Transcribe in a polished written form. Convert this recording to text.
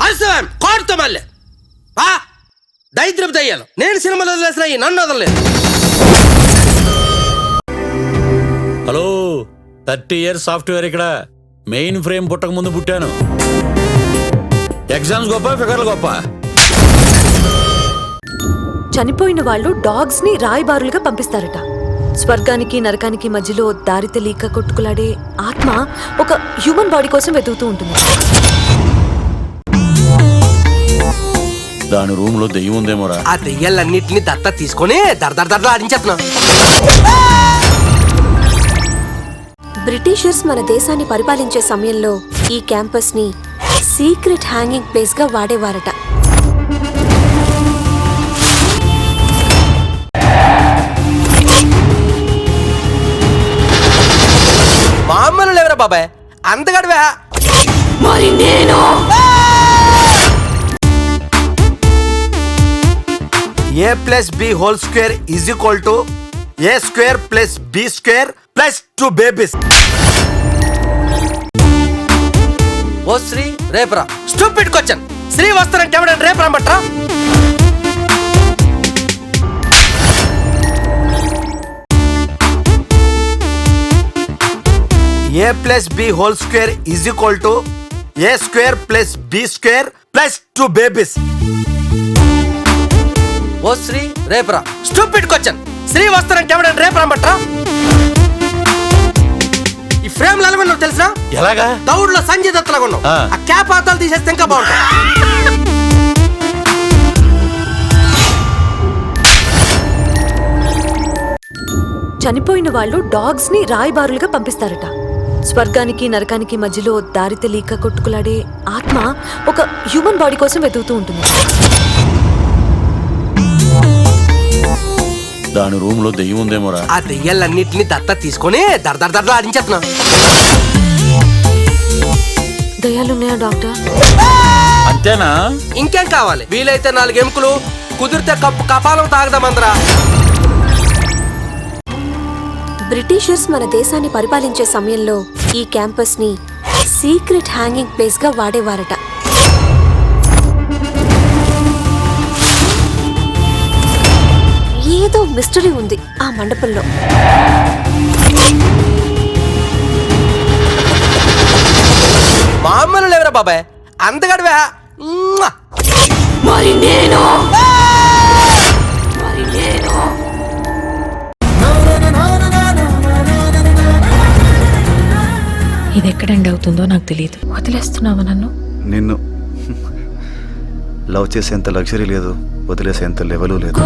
అసలు కోరుతో మళ్ళీ దైద్రపు దయ్యాలు. నేను సినిమాలో వదిలేసిన నన్ను వదలలేదు. హలో, 30 years సాఫ్ట్వేర్ ఇక్కడ. మెయిన్ ఫ్రేమ్ పుట్టక ముందు పుట్టాను. ఎగ్జామ్స్ గొప్ప, ఫిగర్లు గొప్ప. చనిపోయిన వాళ్ళు డాగ్స్ ని రాయబారులుగా పంపిస్తారట. స్వర్గానికి నరకానికి మధ్యలో దారి తెలియక కొట్టుకులాడే ఆత్మ ఒక హ్యూమన్ బాడీ కోసం వెతుకుతూ ఉంటుంది. దాని రూమ్ లో దెయ్యం ఉందేమోరా. ఆ దెయ్యాలన్నింటినీ దత్త తీసుకొని దర్దర్ ఆడించేస్తున్నా. బ్రిటిషర్స్ మన దేశాన్ని పరిపాలించే సమయంలో ఈ క్యాంపస్ ని సీక్రెట్ హ్యాంగింగ్ ప్లేస్ గా వాడేవారట. మామూలు లేవరా బాబాయ్, అంతగడవా. మరి నేను A + B² = A² + B² + 2 babies. ఓ శ్రీ రేపరా. Stupid question. శ్రీ వస్తారంటే ఎవడని రేపు రమ్మట్రా. A + B² = A² + B² + 2 babies. ఓ శ్రీ రేపరా. Stupid question. శ్రీ వస్తారంటే ఎవడని రేపు రమ్మట్రా. ఈ ఫ్రేమ్ ఎలా ఉన్నావు తెలుసా? ఎలాగా? దౌడ్లో సంజయ్ దత్ లాగా ఉన్నావు. ఆ క్యాప్ ఆతాలు తీసేస్తే ఇంకా బాగుంటాయి. చనిపోయిన వాళ్ళు డాగ్స్ ని రాయబారులుగా పంపిస్తారట. స్వర్గానికి నరకానికి మధ్యలో దారి తెలియక కొట్టుకులాడే ఆత్మ ఒక హ్యూమన్ బాడీ కోసం వెతుకుతూ ఉంటుంది. దాని రూమ్ లో దెయ్యం ఉందేమోరా. ఆ దెయ్యాలన్నింటినీ దత్త తీసుకొని దర్దర్ ఆడించేస్తున్నా. దయ్యాలున్నాయా డాక్టర్? అంతేనా? ఇంకేం కావాలి? వీలైతే 4 ఎముకలు, కుదిరితే కప్పు కపాలం తాగదామందరా. బ్రిటిషర్స్ మన దేశాన్ని పరిపాలించే సమయంలో ఈ క్యాంపస్ ని సీక్రెట్ హ్యాంగింగ్ ప్లేస్ గా వాడేవారట. ఏదో మిస్టరీ ఉంది ఆ మండపంలో. మామూలు లేవరా బాబాయ్, అంతగడవా. మరి నేను ఇది ఎక్కడ ఎండ్ అవుతుందో నాకు తెలియదు. వదిలేస్తున్నావా నన్ను? నిన్ను లవ్ చేసేంత లగ్జరీ లేదు, వదిలేసేంత లెవెలు లేదు.